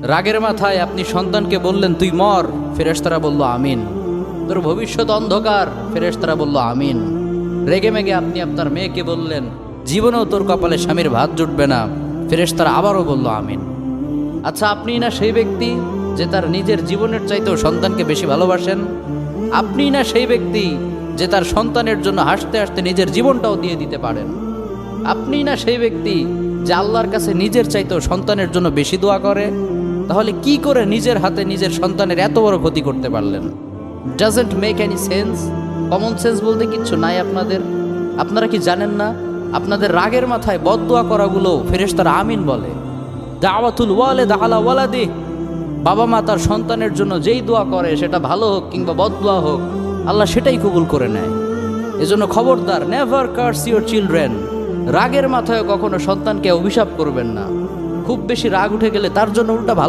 রাগের মাথায় আপনি সন্তানকে বললেন তুই মর, ফেরেশতারা বলল আমিন। তোর ভবিষ্যৎ অন্ধকার, ফেরেশতারা বলল আমিন। রেগে মেগে আপনি আপনার মেয়েকে বললেন জীবনেও তোর কপালে স্বামীর ভাত জুটবে না, ফেরেশতারা আবারও বলল আমিন। আচ্ছা, আপনি না সেই ব্যক্তি যে তার নিজের জীবনের চাইতেও সন্তানকে বেশি ভালোবাসেন? আপনি না সেই ব্যক্তি যে তার সন্তানের জন্য হাসতে হাসতে নিজের জীবনটাও দিয়ে দিতে পারেন? আপনি না সেই ব্যক্তি যে আল্লাহর কাছে নিজের চাইতেও সন্তানের জন্য বেশি দোয়া করে? তাহলে কি করে নিজের হাতে নিজের সন্তানের এত বড় ক্ষতি করতে পারলেন? Doesn't make any sense. Common sense বলতে কিচ্ছু নাই আপনাদের। আপনারা কি জানেন না আপনাদের রাগের মাথায় বদদোয়া করাগুলো ফেরেশতারা আমিন বলে? দাওয়াতুল ওয়ালিদ আলা ওয়ালাদি, বাবা মা তার সন্তানের জন্য যেই দোয়া করে সেটা ভালো হোক কিংবা বদদোয়া হোক, আল্লাহ সেটাই কবুল করে নেয়। এজন্য খবরদার, নেভার কার্স ইউর চিলড্রেন। রাগের মাথায় কখনো সন্তানকে অভিশাপ করবেন না। খুব বেশি রাগ উঠে গেলে তার জন্য উল্টা ভালো